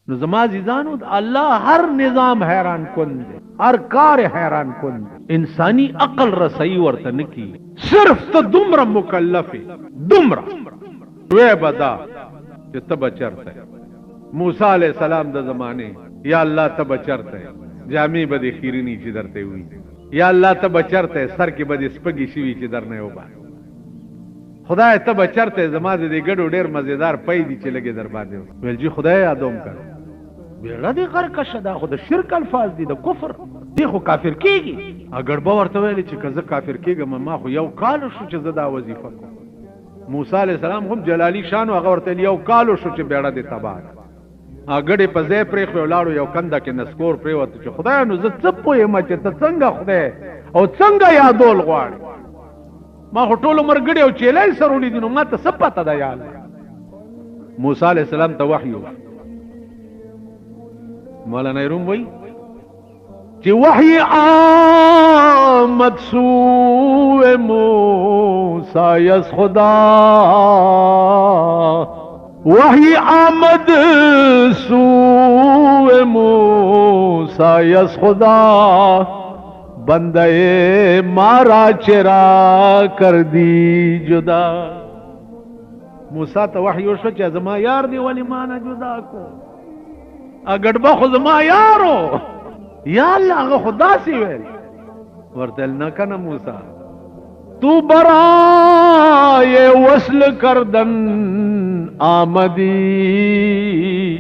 نو زما عزیزانو الله هر نظام حیران کن دی، هر کار حیران کن دی. انسانی عقل رسائی ورته نکی، صرف ته دومره مکلف دومره وی بدا چې ته بچرته. موسی علیہ السلام د زمانه یا الله ته بچرته جامع بده خیرنی چې درته وي، یا الله ته بچرته سر کې بده سپګی شوی چې درنه وبا. خدای ته بچرته زما دې ګډو ډیر مزیدار پي دي چې لګي در باندې ویل جی خدای یادوم کړ بیړه دې غرق شدا خو د شرک الفاظ دي د کفر دی، خو کافر کیږي. اگر به ورته ویل چې کزه کافر کیږم ما خو یو کال شو چې زدا وظیفه کوم. موسی علیہ السلام هم جلالی شان هغه ورته یو کال شو چې بیړه دې تباہ اګړې په ځای پرې خو لاړو یو کنده کې نسکور پرې وته چې خدای نو زه څه پوهېم چې ته څنګه خدای او څنګه یادول غواړي. ما خو ټول عمر ګډې او چیلای سره ولیدي نو ما ته څه پته ده. یا موسی علیہ السلام ته وحی مولانا روم وای چې وحی آمد سوء موسی یس خدا، وحی آمد سوء موسی یس خدا، بندے مارا چرا کر دی جدا. موسی ته وحی وشو چې زما یار دی ولی ما نه جدا کو، اگر با خو زما یارو یا الله هغه خدا سی ویل ورته نه کنه موسی تو برای وصل کردن آمدی،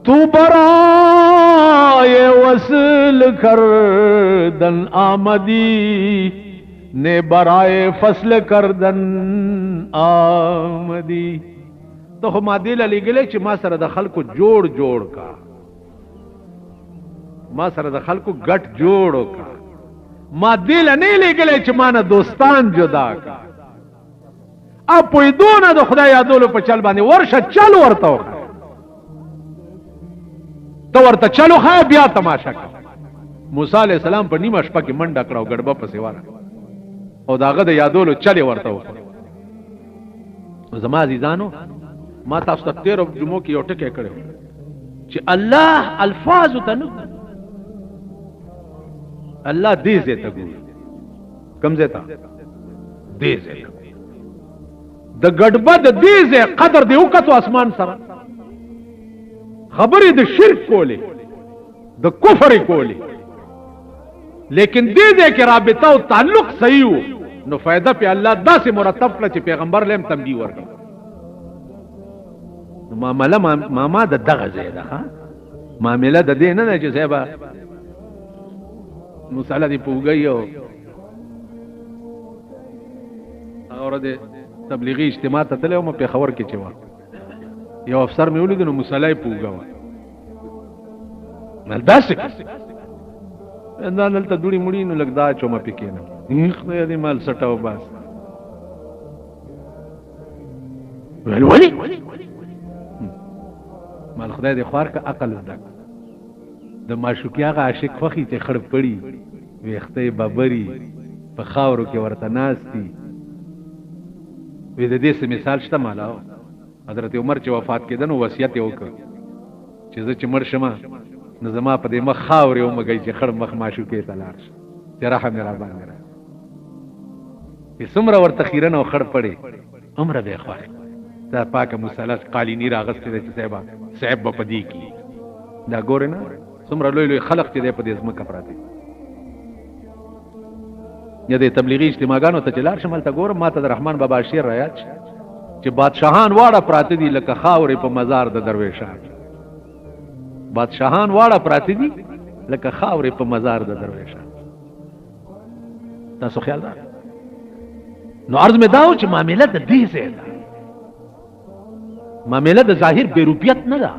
تو برای وصل کردن آمدی، نے برای فصل کردن آمدی. ته خو ما دې لګلې چې ما سره د خلکو جوړ کا، ما سره د خلکو ګټ جوړ کا، ما دې نه لګلې چې ما نه دوستان جدا کا. اپوی دونه د خدای یادولو په چل باندې ورشه چل ورته وخه تو ورته چلو خای بیا تماشا کا. موسی علیہ السلام په نیمه شپه کې منډه کړو ګډبه پسې واره او داغه د یادولو چلې ورته وخه. زما عزیزانو ما تاسو ته 13 جمعو کې یو ټکی کړو چې الله الفاظ ته نه الله دې زه ته ګوري کم زه ته دې زه د ګډبد دې زه قدر دې وکړو اسمان سره خبرې د شرک کولې د کفر کولې لیکن دې دې کې رابطه او تعلق صحیح وو نو فائدہ په الله داسې مرتب کړ چې پیغمبر لهم تنبیه ورکړ. معامله ماما د دغه ځای ده ها معامله د دې نه چې صاحب مصالحه دی پوګي او د تبلیغي اجتماع ته تلو مې په خبر کې چوا یو افسر مې ولید نو مصالحه پوګا مل داسې اندان ته دوړي مړي نو لګدا چوم پکې نه خدای دې مال سټاو بس ولي مال خدای دې خوار کا عقل زده د معشوقیاغه عاشق خوخي ته خړ پړي ويخته بابري په خاورو کې ورته ناشتي وې د دې مثال شته مالا حضرت عمر چې وفات کېدنو وصیت یې وکړ چې زه چې مړ شم نو زما په دې مخ خاورې ومږي چې خړ مخ معشوقې ته لاړ شي چې رحم را باندې را څومره ورته خیرن او خړ پړي عمره به خوښ دا پاکه مصالحه قالینی راغستې چې صاحب په دې کې دا ګور نه څومره لوی خلق چې په دې ځمکه پراته یا د تبلیغي اجتماعګانو ته چلار شمال ته ګور ماته د رحمان بابا شعر رايات چې بادشاہان واړه پراته دي لکه خاورې په مزار د درویشان بادشاہان واړه پراته دي لکه خاورې په مزار د درویشان. تاسو خیال ده نو عرض مې داو چې معاملې د دې څه ده معاملې د ظاهر بیروپیت نه ده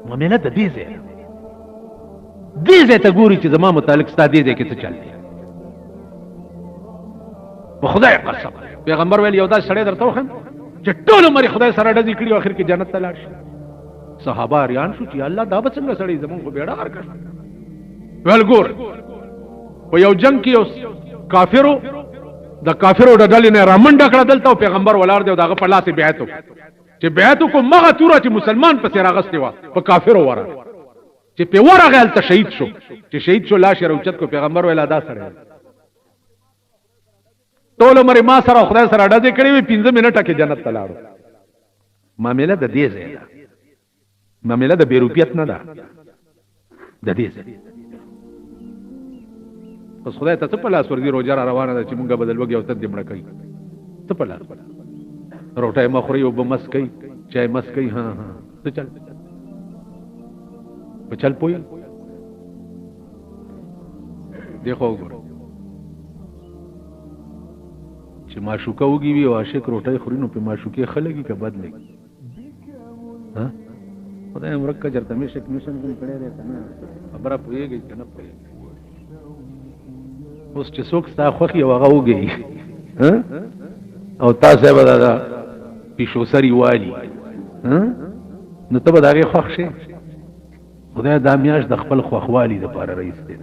معاملې د دې څه دې ته ګوري چې زما متعلق ستاسو دې کې څه چل دی په خدای قسم پیغمبر ویل یو دا سړی درته وخم چې ټول عمر خدای سره ډزې کړي او اخر کې جنت ته لاړ شي. صحابه اریان شو چې الله دا به څنګه سړی زمون کو بیړه ورکړ ول ګور په یو جنگ کې اوس کافرو د ډلې نه رامنډه کړه دلته پیغمبر ولار دی دغه په لاس بیعت چې بیعت کو مغه توره چې مسلمان پسې راغستې و په کافرو وره چې په ورغه ال شهید شو چې شهید شو لاش روچت کو پیغمبر ویلا دا سره ټول عمر ما سره خدای سره ډزې کړې وي 15 منټه کې جنت ته لاړو معاملې د دې ځای ده معاملې د بیروپیت نه ده د دې ځای پس خدای ته په لاس ورګي روزه روانه ده چې مونږه بدل وګي او تد مړه کوي ته په لاس روټه مخوري او بمس کوي چای مس کوي ها ته چل په چل پوي دیکھو ګور چې معشوقه وږي وي او عاشق روټه خوري نو په معشوقه خلګي که بد لګي ها خدای امرکه چرته مې شک میشن کوم کړي ده کنه خبره پويږي کنه پويږي اوس چې څوک ستا خوخي او هغه وږي ها او تاسو به دا پیشو سری والی ها نو ته به داغه خوښ شي خدای د میاش د خپل خوخوالي د پاره رئیس دی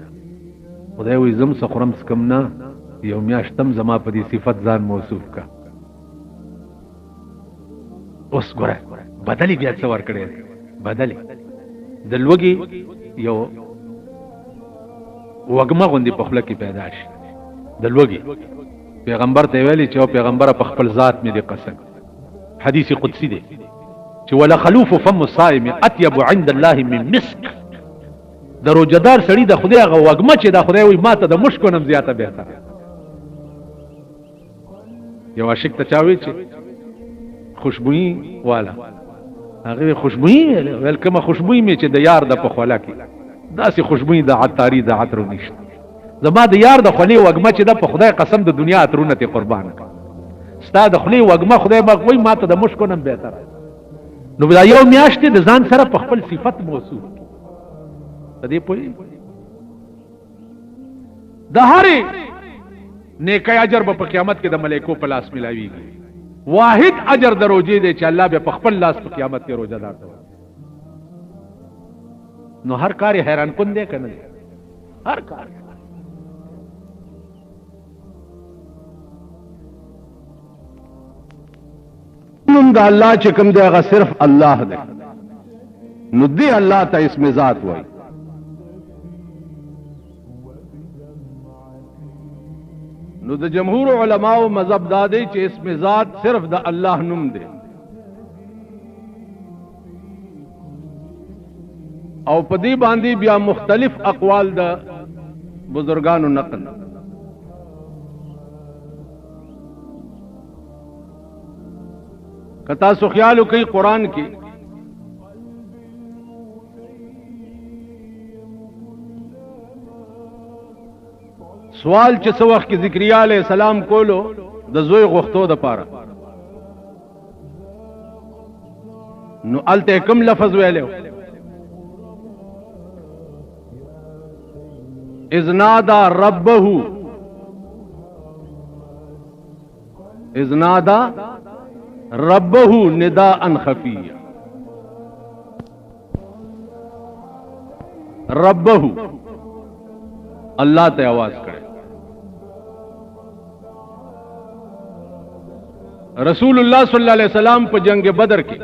خدای وي زم سخرم سکم نه یو میاش تم زما په دې صفت ځان موصوف کا اوس ګوره بدلی بیا څه ور کړی بدلی د لوګي یو وګما غوندي په خپل کې پیدا شي د لوګي پیغمبر ته ویلي چې او پیغمبر په خپل ذات مې دي قسم حدیث قدسی دی چې ولا خلوف فم الصائم اطيب عند الله من مسك دروجدار سړی د خدای غو وګما چې د خدای وي ماته د مشکو نم زیاته بهتر یو عاشق ته چاوي چې خوشبوئی والا هغه خوشبوئی ولکمه خوشبوئی می چې د یار د په خولا کې داسې خوشبوئی د عطاری د عطر نشته زما د یار د خلی وګما چې د په خدای قسم د دنیا عطرونه ته قربان کړ ستا د خلی وګما خدای مغوي ماته د مشکو نم بهتر نو دا یو میاشت د ځان سره په خپل صفت موصوف دې پوي د هرې نیکي اجر په قیامت کې د ملائکو په لاس ملاويږي واحد اجر د روزې دی چې الله به په خپل لاس په قیامت کې روزه دار کوي نو هر کار حیران کن دی کنه هر کار نوم د الله چې کوم دی هغه صرف الله دی نو دی الله ته اسم ذات وایي نو د جمهور علماء مذهب دادی چې اسم ذات صرف د الله نوم دی او په دې باندې بیا مختلف اقوال د بزرگانو نقل کتا سو خیالو کوي قران کې سوال چې څو وخت کې ذکریا علیہ السلام کولو د زوی غختو د پاره نو الته کوم لفظ ویلو اذ نادى ربه اذ نادى ربه نداء خفيا ربه الله ته आवाज کړي رسول الله صلی الله علیه وسلم په جنگ بدر کې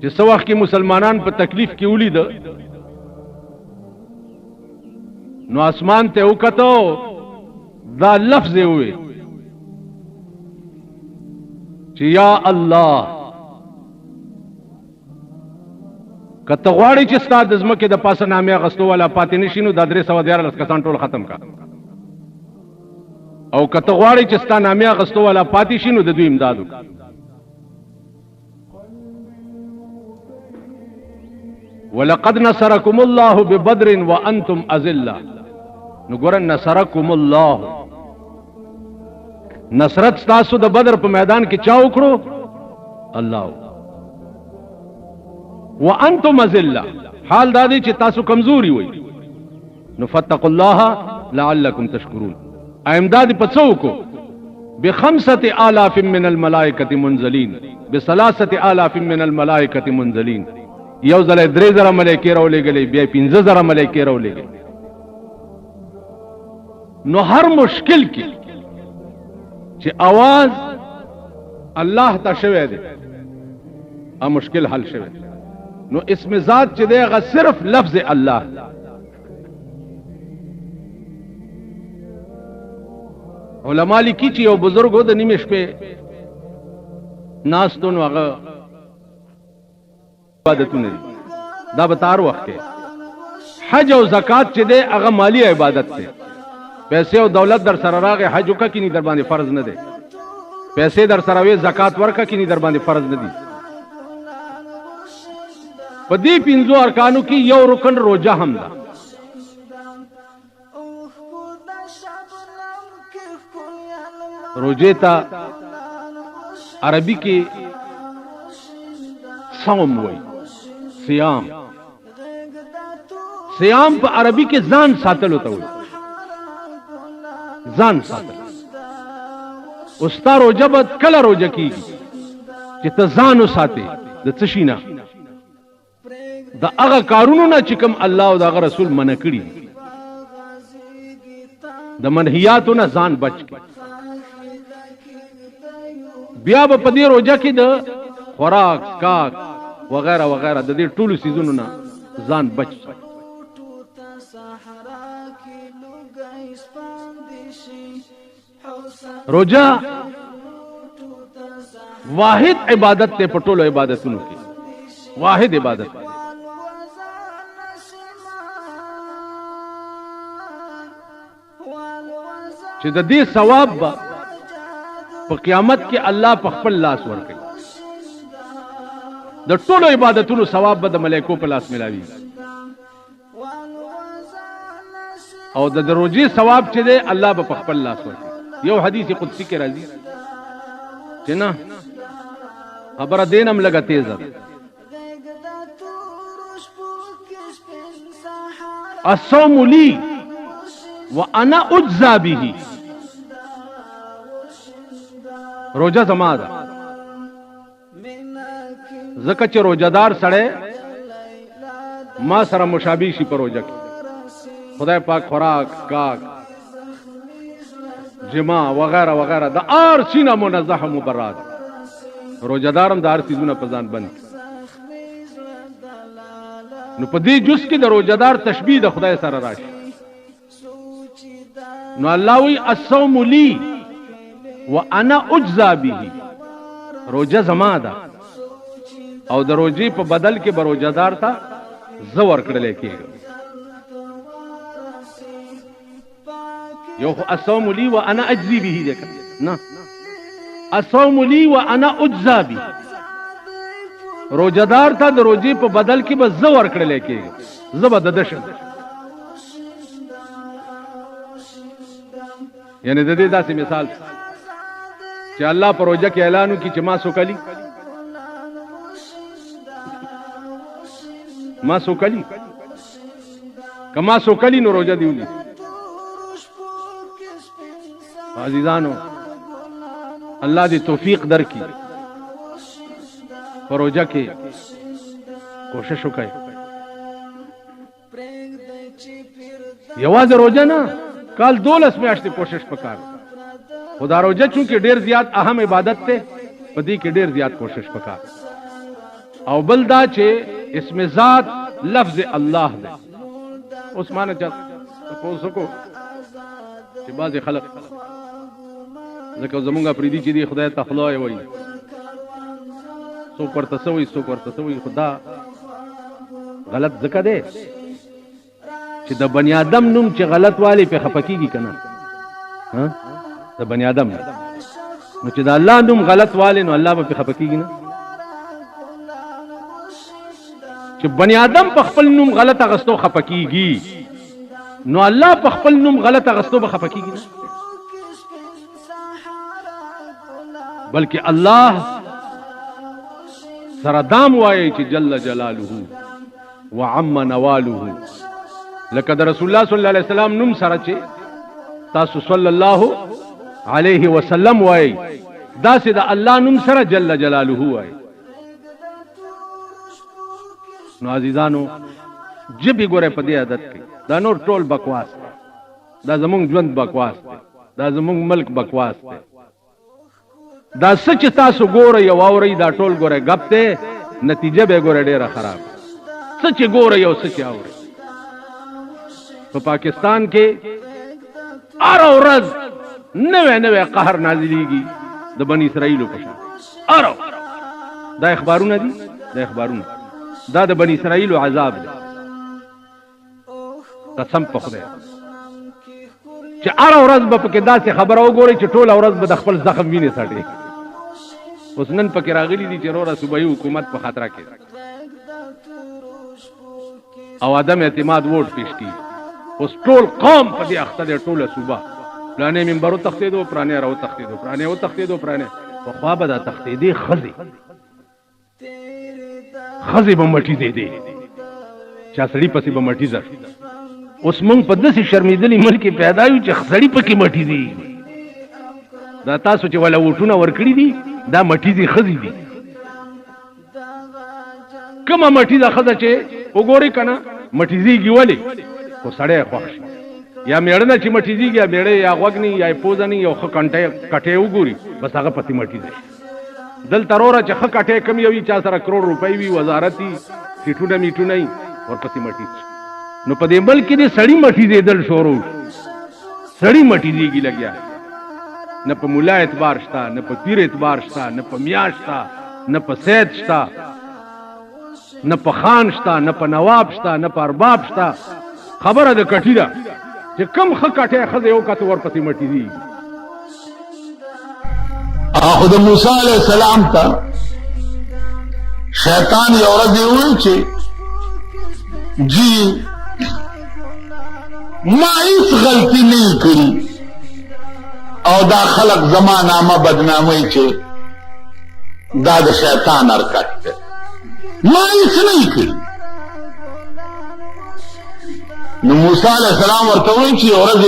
چې څو وخت کې مسلمانان په تکلیف کې ولید نو اسمان ته وکړو دا لفظ وي چې یا الله کته غواړي چې ستاسو د زمکه د پاسه نامې غستو والا پاتې نشینو د 314 کسان ټول ختم کا او کته غواړي چې ستاسو نامې غستو والا پاتې شینو د دوی امدادو ولقد نصركم الله ببدر وانتم اذله نو ګور نصركم الله نصرت تاسو د بدر په میدان کې چا وکړو الله وانتم اذله حال دا دی چې تاسو کمزوري وي نو فتقوا الله لعلكم تشكرون امداد پڅوکو ب5000 من الملائکه منزلین ب3000 من الملائکه منزلین یو ځله 3000 ملائکه راولېګلې بیا 15000 ملائکه راولېګلې نو هر مشکل کې چې आवाज الله ته شوه دی ا مشکل حل شوه. نو اسم ذات چې دی هغه صرف لفظ الله. علماء لیکي چې یو بزرګ د نیمه شپه ناستون هغه عبادتونه دي دا به تار وخت حج او زکات چې دی هغه مالی عبادت دی. پیسې او دولت در سره راغی حج وکړه کینی در باندې فرض نه دی. پیسې در سره وي زکات ورکړه کینی در باندې فرض نه دی. په دې پنځو ارکانو کې یو رکن روزه هم ده. روزه ته عربي کې صوم وایي. صيام په عربي کې ځان ساتلو ته وایي. ځان ساتل. اوستا روزه به کله روزه کیږي چې ته ځان وساتې د څه شي نه، د هغه کارونو نه چې کوم الله او د هغه رسول منع کړي، د منهیاتو نه ځان بچ کړي. بیا به په دې روزه کې د خوراک کاک وغیرہ وغیرہ د دې ټولو سيزونو نه ځان بچ. روزه واحد عبادت ته په ټولو عبادتونو کې واحد عبادت. چې د دې ثواب په قیامت کې الله په خپل لاس ورکړي. د ټولو عبادتونو ثواب به د ملائکو په لاس ملاوي، او د روزي ثواب چې دی الله به په خپل لاس ورکړي. یو حدیث قدسی کې راځي چې نه خبره دینم لګه تیزه الصوم لي وانا اجزا به. روزه زما ده زکه چې روزدار سره ما سره مشابه شي په روزه کې. خدای پاک خوراک کاک جما وغیرہ وغیرہ د ار سینه منزه مبرات. روزدارم د ار سيزونه په ځان بند. نو په دې جز کې د روزدار تشبیه د خدای سره راشي. نو الله وی الصوم لي وانا اجزا به. روزه زما ده او د روزي په بدل کې به روزدار ته زور کړل کېږي. یو الصوم لي وانا اجزي به ده نه الصوم لي وانا اجزا به. روزدار ته د روزي په بدل کې به زور کړل کېږي. زبد دشن یعنی د دې داسې مثال چې الله پر روزه کې اعلان وکړي چې ما سوکلی کما سوکلی نو روزه دیونی. عزیزانو الله دې توفیق درکړي پر روزه کې کوشش وکړئ. یوازې روزه نه کال 12 میاشتې کوشش وکړئ. خدا روزه چونکه ډیر زیات اهم عبادت ته په دې کې ډیر زیات کوشش وکړئ. او بل دا چې اسم ذات لفظ الله ده. عثمان چا تاسو کو چې بعض خلک ځکه زمونږه پریدي چې دی خدای ته خدای وایي سو پرته سوې خدا غلط ځکه دی چې د بنی آدم نوم چې غلط والی په خپکیږي کنه ها د بنی آدم نو چې د الله نوم غلط والی نو الله په خپکیږي نه. چې بنی آدم په خپل نوم غلط غستو خپکیږي نو الله په خپل نوم غلط غستو به خپکیږي نه. بلکې الله سردام وایي چې جل جلاله وعم نواله. لکه د رسول الله صلی الله علیه وسلم نوم سره چې تاسو صلی الله علیه وسلم وایي دا سي د الله نوم سره جل جلاله وایي. نو عزیزانو جبې ګوره په دې عادت کې دا نور ټول بکواس دی. دا زمونږ ژوند بکواس دی. دا زمونږ ملک بکواس دی. دا سچ تاسو ګوره یو اوري دا ټول ګوره غپ ته نتیجه به ګوره ډیره خراب سچ ګوره یو سچ اوري په پاکستان کې هر ورځ نوې قهر نازلېږي د بنی اسرائیلو په شان ارو دا اخبارونه دي دا اخبارونه دا د بنی اسرائیلو عذاب دی قسم په خدای چې هر ورځ به پکې داسې خبره وګورئ چې ټول ورځ به د خپل زخم وینې څټي اوس نن پکې راغلي دي چې وروره صوبایي حکومت په خطره کې او عدم اعتماد ووټ پیش کړي اوس ټول قوم په دې اخته دی ټوله صوبه پلانې منبر وتښتېدو پرانې راوتښتېدو پرانې وتښتېدو پرانې پخوا به دا تښتېدې ښځې به مټي دی چا سړي پسې به مټي زر اوس مونږ په داسې شرمېدلي ملک کې پیدا یو چې سړي پکې مټي دي دا تاسو چې ولا ووټونه ورکړي دي دا مټي دي ښځې دي کومه مټي ده ښځه چې وګورئ که نه مټیزېږي ولې خو سړی خوښ شي یا میړه نه چې مټیزېږي یا میړه یا غوږ نه یا پوزه نه یو ښه کټی وګوري بس هغه پسې مټیزي دلته وروره چې ښه کټی کم یو وي چا سره کروڑ روپۍ وي وزارت وي سیټونه میټونه وي ورپسې مټیز نو په دې ملک کې دې سړي مټیزېدل شروع سړي مټیزېږي لګیا نه په ملا اعتبار شته نه په پیر اعتبار شته نه په میا شته نه په سید شته نه په خان شته نه په نواب شته نه په ارباب شته خبره د کټي ده چې کم ښه کټی ښځه یو کته ورپسې مټیزېږي خو د موسی علیہ السلام ته شیطان یو ورځ وویل چې جی ما هیڅ غلطي نه کړي او دا خلق زما نامه بدناموي چې دا د شیطان حرکت دی ما هیڅ نه کړي نو موسی علیہ السلام ورته وویل چې یو ورځ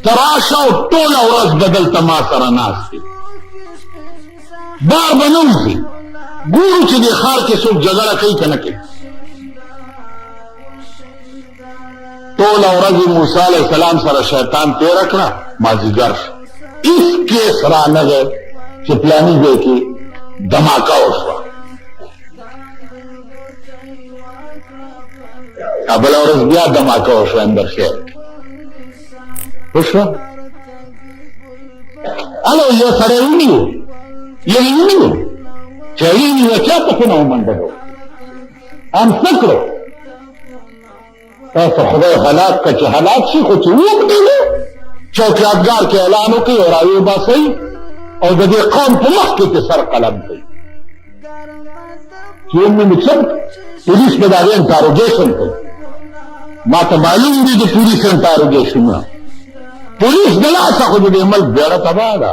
تراشه او ټوله ورځ به دلته ما سره ناست دی بار به نه وځي ګورو چې دې ښار کې څوک جګړه کوي که نه کوي ټوله ورځ موسی علیہ السلام سره شیطان تېره کړه مازدیګر شو هېڅ کیس رانغی چې پلاني ځای کې دماکه وشوه بله ورځ بیا دماکه وشوه اندر شهر وشوه هلو یو سړی ونیو یو یې ونیو چې هغې ونیوه چا پسونه ومنډلو هم څه کړو تاسو خدای هلاک که چې هلاک شي خو چې ووږدېدو چوکیادګار کې اعلان وکړي او راویې باسئ او د دې قوم په مخ کې سر قلم کوي چې ومنو څه پولیس به د هغې انټاروګیشن کوي ما ته معلوم دي د پولیس انټاروګیشنونه پولیس د لاسه خو د دې ملک بیړه تباه ده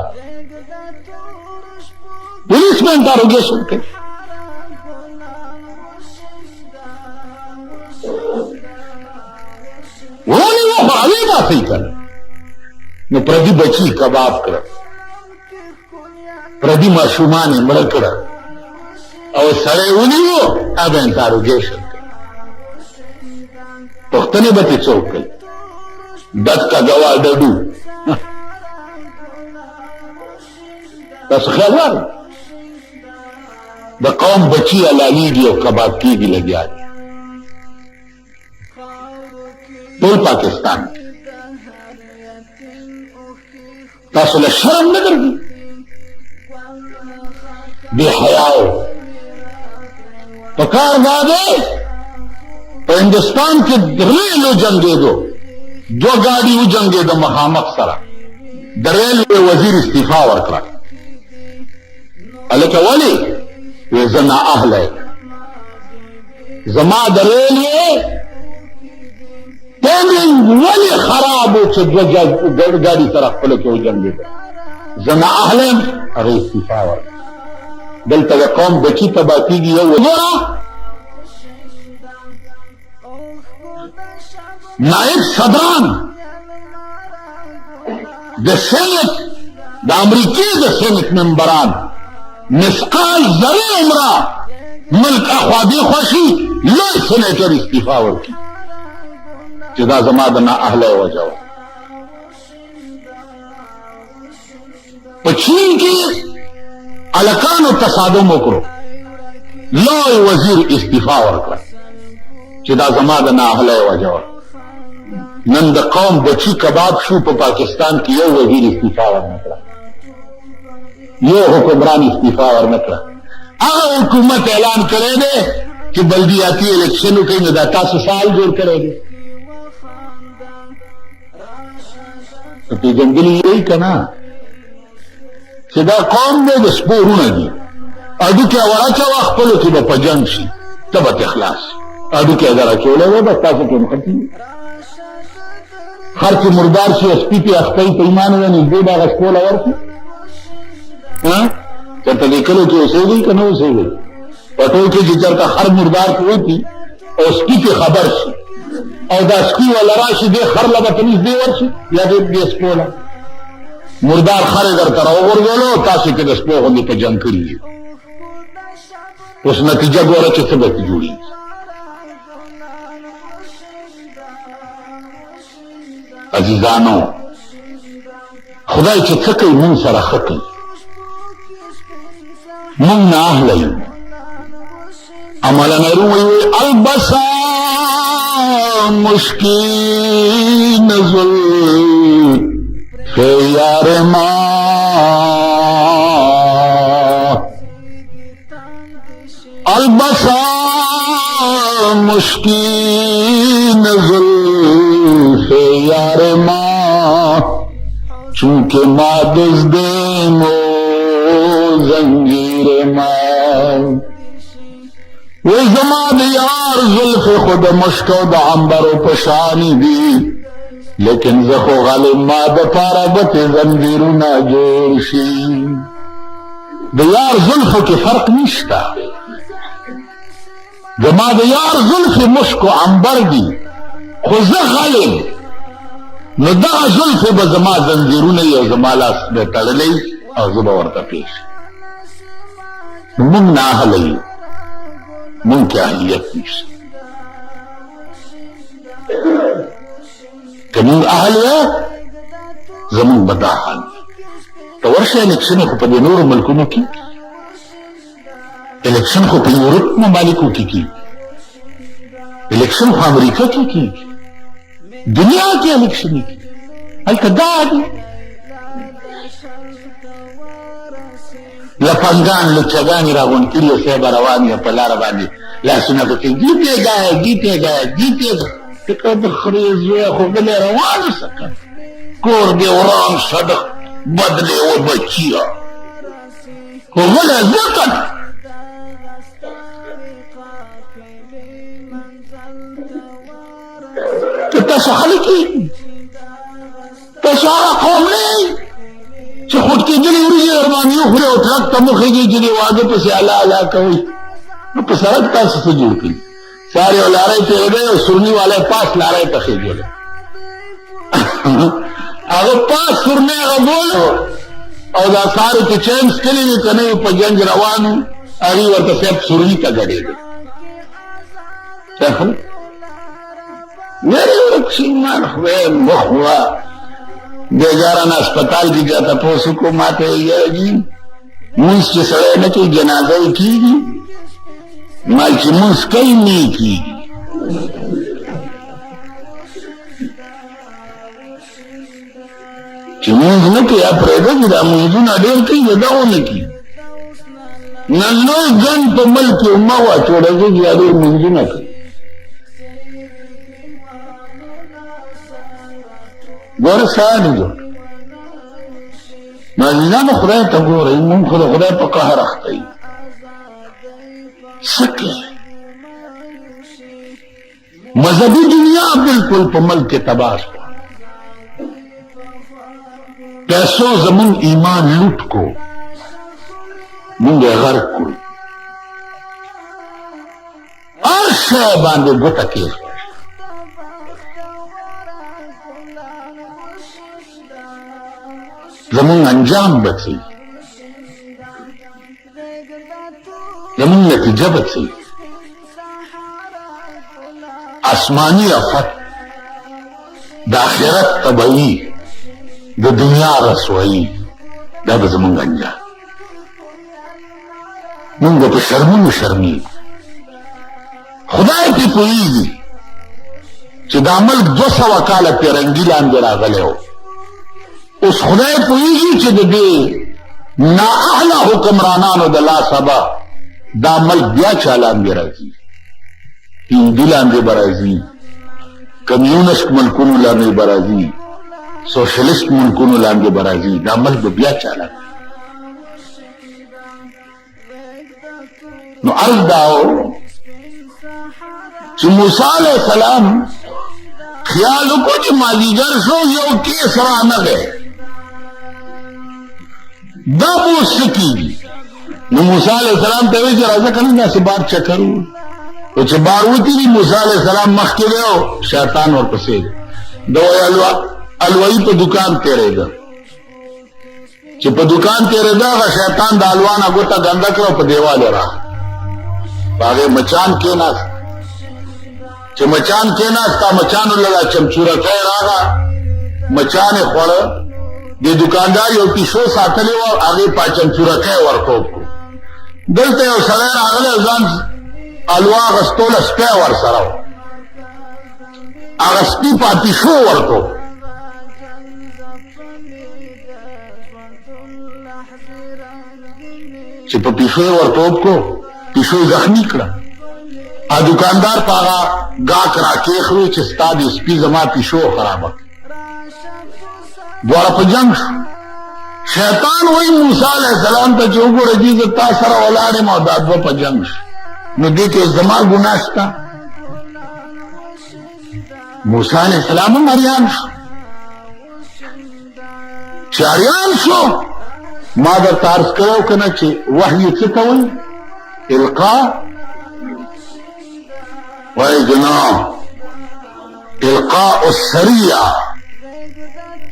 پولیس به انټاروګیشن کوي ونیوه خو راویې باسئ که نه نو پردي بچي کباب کړه پردي ماشومان یې مړه کړه او سړی ونیوه هغه انټاروګیشن کوي پوښتنې به ترې څوک کوي ډک کا ګوا ډډو تاسو خیال وارئ د قوم بچي حلالېږي او کباب کېږي لګیا دي ټول پاکستان تاسو له شرم نه درځي بې حیاو پکار دا دی په هندوستان کې ریل وجنګېدو دو ګاډي وجنګېده مخامخ سره د ریلوې وزیر استعفا ورکړه هلکه ولې وی زه نااهله زما د ریلوې ټیمنګ ولې خراب و چې دوه ګاډي سره خپله کې وجنګېده زه نااهله یم هغې استعفا ورکړه دلته د قوم بچي تباه کېږي یو وګوره نائب صدران د سینټ د امریکې د سینټ ممبران مثقال ذرې عمره ملک اخوا دېخوا شي لوی سینیټر استعفا ورکړي چې دا زما د نااهلی وجه وه په چین کې الکانو تصادم وکړو، لوی وزیر استعفا ورکړه چې دا زما د نااهلۍ وجه وه. نن د قوم بچی کباب شو. په پاکستان کې یو وزیر استعفا ورنکړه، یو حکمران استعفا ورنکړه. هغه حکومت اعلان کړی دی چې بلدیاتي الیکشن وکړي، نو دا تاسو سال جوړ کړی دی. پیژندلي یې که نه چې دا قوم دی د سپو وروڼه دي. اډوکې وراچوه، خپلو کې به په جنګ شي، ته به تخلاص شي. اډوکې در اچولی دی، بس تاسو کې مختي خر چې مردار شي، سپي پې اختی په ایمان وی نږدې به هغه سپو له ورشي. چېرته دې کلو کې اوسېږئ که نه اوسېږئ؟ په ټول کې چې چېرته خر مردار پروت او سپي پې خبر شي او دا سپي وله راشي، دې خر له به ته نږدې ورشي یا دې سپو له مردار خر یې درته راوغورځولو، تاسو کې د سپو غوندې په جنګ کړي دي. اوس نتیجه ګوره چې څه به کې جوړېږي. عزیزانو، خدای چې څه کوي مونږ سره ښه کوي. مونږ نااهله یو. عملا نرو وی البسا مشکین زلف یار ما، البسا مشکین زلف یار ما، چونکہ ما دزدیم و زنجیر ما. وی زما د یار زلف خود مشک و د عنبر و پشانی دی، لیکن زخو غالب ما د پاره بت زنجیرونه جوړ شي. د یار زلفو کې فرق نشته. زما د یار زلف مشک و عنبر دی، خو زه غالب نو دغه زلف به زما زنجیرونه یو زما لاس به تړلی او زه به ورته پیش. مونږ نااهله یو، مونږ کې اهلیت نشته. که مونږ اهل یو زمونږ به دا حال. ته ورشه الیکشن خو په دې نورو ملکونو کې، الیکشن خو په یورپ ممالکو کې کېږي، الیکشن خو امریکا کې کېږي، دنیا کې الیکشن کېږي. هلته دا دي لپنګان لچګانې راغونډ کړي او صاحب روان یې په لاره باندې لاسونه پکې جیتېږه جیتېږه جیتېږه. ته د خرې زویه خو بلې روان اوسه که کور دې وران صدق بدلې و بچیه خو غلی ځکه که تاسو خلک یې تاسو هغه قوم نه یې چې خود کېدلې وریجې در باندې وخورې او ټرک ته مخېږي چې دې واده پسې الله الله کوئ. نو په سړک تاسو څه جوړ کړي؟ سارې او لارۍ تېرېدی او سورني والی پاس لارۍ ته خېږلی هغه پاس سورنی هغه بولو او دا سارې چې چین څکلي وي که نه وي په جنګ روان وو هغې ورته صاحب سورني ته ګډېدل. لرې ورک شي ایمان خدای مخ وه بیچاره اسپتال کې چا تپوس وکړو ما ته یې یاره جي مونځ چې سړی نه کوي جنازه یې کېږي. ما چې مونځ کوي نه یې کېږي. چې مونځ نه کوي یا پرېږده چې دا مونځونه ډېر کوي د دا ونه کړي. نه لوی ګن په ملک کې مه واچوړېږي چې دا ډېر مونځونه کوي. ګوره ساه نه جوړ نو عزیزانو خدای ته ګورئ مونږ خو د خدای په قهر اخته یو. څه کوي مذهبي دنیا بالکل په ملک کې تباه شوه. پیسو زمونږ ایمان لوټ کو مونږ یې غرق کړو. هر شی باندې ګوته کېږي. زمون انجام بچي زمون نتیجه بچي آسمانی افت د آخرت تبعی د دنیا رسوایی دا به زمونږ انجام. مونږ به په شرمونو شرمېږو. خدای پې پوهېږي چې دا ملک 200 کاله پیرنګي لاندې راغلی و. اوس خدای پوهېږي چې د دې نااهله حکمرانانو د لاسه به دا ملک بیا چا لاندې راځي؟ هندي لاندې به راځي، کمیونست ملکونو لاندې به راځي، سوشلیست ملکونو لاندې به راځي. دا ملک به بیا چا لاندې؟ نو عرض دا و چې موسی علیہ السلام خیال وکړو چې مازدیګر شو یو کیس رانغی، دا به اوس څه کېږي؟ نو موسی علیہ السلام ته وایي چې راځه که نه داسې بار چکر وو. او چې بار وتېري موسی علیہ السلام مخکې دی او شیطان ورپسې دی. د وایي الوایي په دکان تېرېده، چې په دکان تېرېده هغه شیطان د الوا نه ګوته ګنده کړه او په دیوال یې راغی. په هغې مچان کېناست. چې مچان کېناستا مچانو له دا چمچورکی راغه، مچان یې خوړه. د دکاندار یو پیشو ساتلی وه، هغې په چمچورکی ورکوب کړو. دلته یو سړی راغلی ځان الوا اغستوله سپی ورسره و، هغه سپي په پیشو ورکوب. چې په پیشو یې ورکوب کړو، پیشو یې زخمي کړه. ا دکاندار په هغه ګاک راکېښوي چې ستا د سپي زما پیشو خرابه کړه. دواړه په جنګ شو. شیطان وایي موسی علیہ السلام ته چې وګوره جي زه تا سره ولاړ یم او دا دوه په جنګ شو، نو دې کې زما ګناه شته؟ موسی علیہ السلام هم اریان شو. چې اریان شو ما درته عرض کړی که نه چې وحي څه ته وایي؟ القا. وایي که نه، القاء السریع.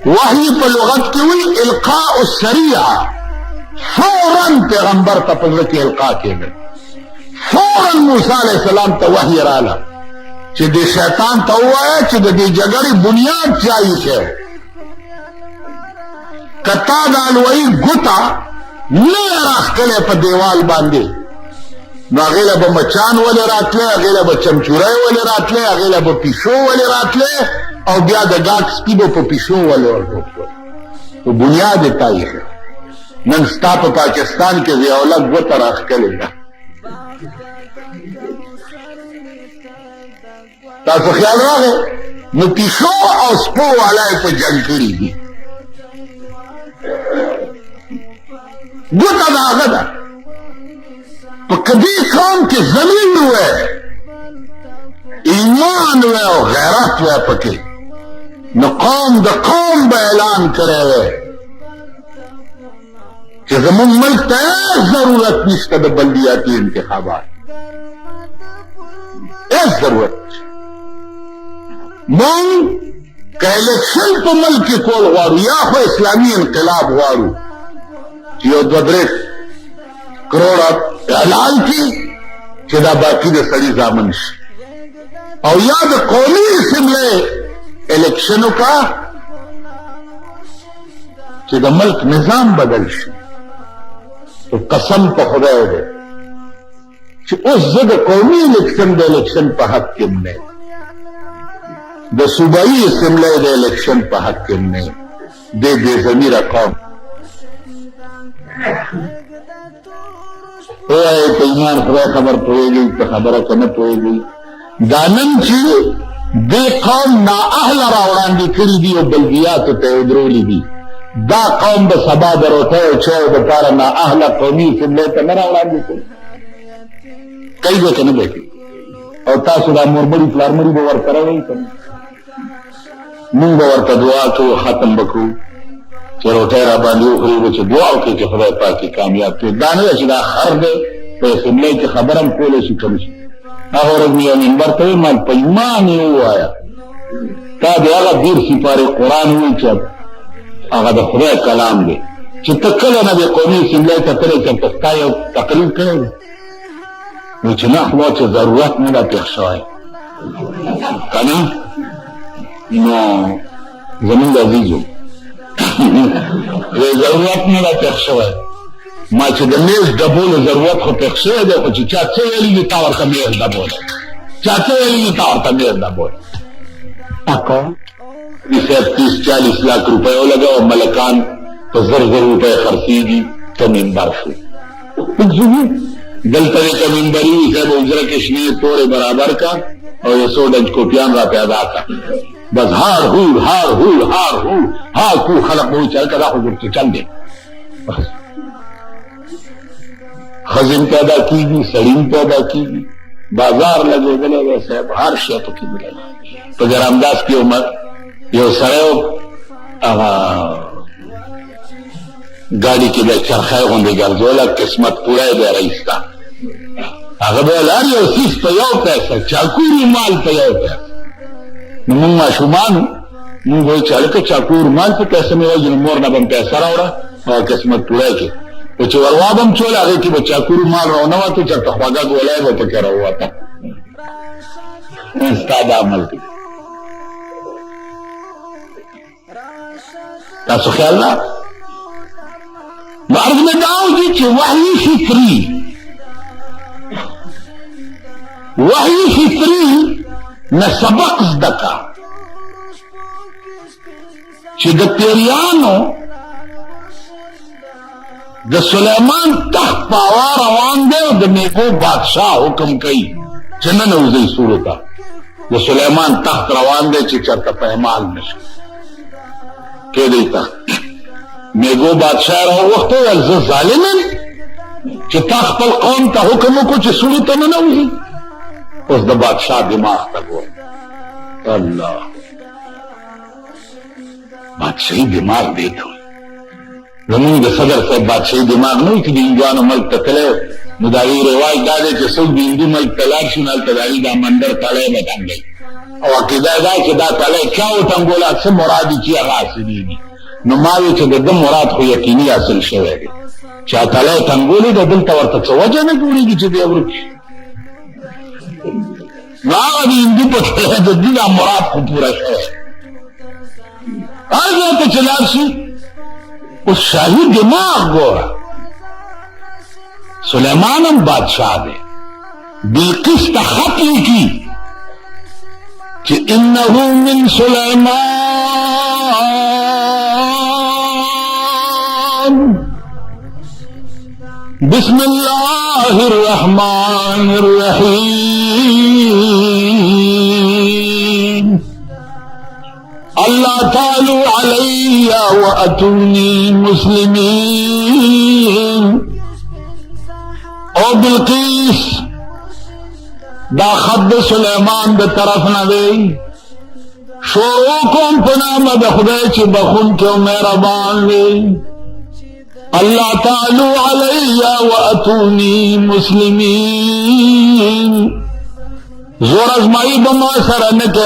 وحی په لغت کې وایي القاء السریع. فوراً پیغمبر ته په زړه کې القا کېدل. فوراً موسی علیہ السلام ته وحی راله چې دې شیطان ته ووایه چې د دې جګړې بنیاد چایي شی. که تا د الوایي ګوته نه یې راښکلی په دیوال باندې، نو هغې له به مچان ولې راتلی، هغې له به چمچوری ولې راتلی، هغې له به پیشو ولې راتلی، او بیا د ګاک سپي به په پیشو ولې ورکوب کړل. په بنیاد یې تایي کړه. نن ستا په پاکستان کې ضیاءالله ګوته راښکلې ده. تاسو خیال راغی؟ نو پیشو او سپو والا یې په جنګ کړي دي. ګوته د هغه ده. په کدی قوم کې زمین وی، ایمان وی او غیرت وی پکې، نو قوم د قوم به اعلان کړی وی چې زموږ ملک ته هیڅ ضرورت نشته د بلدیاتي انتخابات، هیڅ ضرورت نشته. مونږ که الیکشن په ملک کې کول غواړو یا خو اسلامي انقلاب غواړو چې یو 2-3 کروڑه اعلان کی چې دا باقی د سړي زامن شي، او یا د قومي اسمبلی الیکشن وکړه چې د ملک نظام بدل شي. قسم په خدای دی چې اوس زه د قومي الیکشن د الیکشن په حق کې نه، د صوبایي اسمبلی د الیکشن په حق کې نه، د بې ضمیره قوم. وایي په ایمان خدای خبر پوهېږي، په خبره که نه پوهېږي. دا نن چې دې قوم نااهله راوړاندې کړي دي او بلدیاتو ته یې ودرولي دي، دا قوم به سبا د روټۍ او چایو دپاره نااهله قومي اسمبلی ته نه راوړاندې کوي. کوي به که نه به کوي؟ او تاسو دا مورمړي پلارمړي به ورسره وایي که نه؟ مونږ به ورته دعا کوو، ختم به کوو چې روټۍ را باندې وخوري به چې دعا وکړي چې خدای پاک یې کامیاب کړي. دا نه ده چې دا خر دی په اسمبلی کې خبره هم کولی شي کم شي. هغه ورځ مې یو منبر ته ویل په ایمان یې ووایه تا د هغه 10 سپارې قرآن ووایي چې هغه د خدای کلام دی، چې ته کله نه د قومي اسمبلی ته تللی چېرته ستا یو تقریر کړی دی؟ وایي چې نه خوا چې ضرورت نه ده پېښ شوی که نه. نو زمونږ عزیزو ضرورت نه ده پېښ شوی ما چې د میز ډبولو ضرورت خو پېښ شوی دی خو چې چا څه ویلي دي تا ورته میز ډبولی چا څه ویلي دي تا ورته میز ډبولی صاحب 30-40 لاکھ روپے ولګوه ملکان په 1000 روپے خرڅېږي ته منبر شو دلته یې که منبري وي صاحب اجره کې شنې تورې برابر کا او 100 ډنچ کوپیان را پیدا کا بس هار هور هار هور هار هور ها کو خلق به وایي چې هلکه دا خو زر چل دی خزم پیدا کیږي سړیم پیدا کیږي بازار لګېدلی دی صاحب هر شی پکې مللی په ګرامداس کې یو سړی هغه ګاډي کې به چرخی غوندې ګرځوله قسمت پوری دی رئیس ته هغه به ویل هر یو څیز په یو پیسه چاکور مال په یو پیسه نو مونږ ماشومانو مونږ وایو چې هلکه چاکور مال په پیسه مې وایي نو مور نه به م پیسه راوړه هغه قسمت پوری کې خو چې وروا به م چوله هغې کې به چاکور مال راونهوته چېرته خواږه ګولی به پکې راووته ستا د عمل کې تاسو خیال نه نو عرض میں داؤں جی کہ وحی فطری نہ سبق زدکا چې د پیریانو د سلیمان تخت پاوا روان دی او د میکو بادشاہ حکم کوي چې نه نوځئ سورو ته د سلیمان تخت روان دی چې چېرته پېمال نشي کېدی تخت میگو بادشاہ راوخته ویل زه ظالم یم چې تا خپل قوم ته حکم وکړو چې سړو ته نه نوځي اوس د بادشاہ دماغ ته ګوره الله بادشاہي دماغ دی ته زمونږ د صدر صاحب بادشاہي دماغ نه وي چې د هندوانو ملک ته تللی نو د هغې رواج دا دی چې څوک د هندو ملک ته لاړ شي نو هلته د هغې دا مندر تلی به تنګوي او عقیده یې دا چې دا تلی چا وتنګوله څه مراد یې چې هغه حاصلېږي نو ما وی چې د ده مراد خو یقیني حاصل شوی دی چا تلی تنګولې ده دلته ورته څه وجه نه جوړېږي چې دی ورک شي نو هغه د هندو په تلی د دې دا مراد خو پوره شوی هر ځای ته چې لاړ شي اوس شاهي دماغ ګوره سلیمان هم بادشاہ دی بلقیس ته خط لیکي چې انه من سلیمان بسم الله الرحمن الرحیم اللہ تعالی علی واتونی مسلمین او بلقیس دا خط سلیمان دا طرف نہ دی شروع کوم پنام دا خدای چی بخون کیوں مہربان دی اللہ تعالی علی واتونی مسلمین زور ازمائی بما سر نکے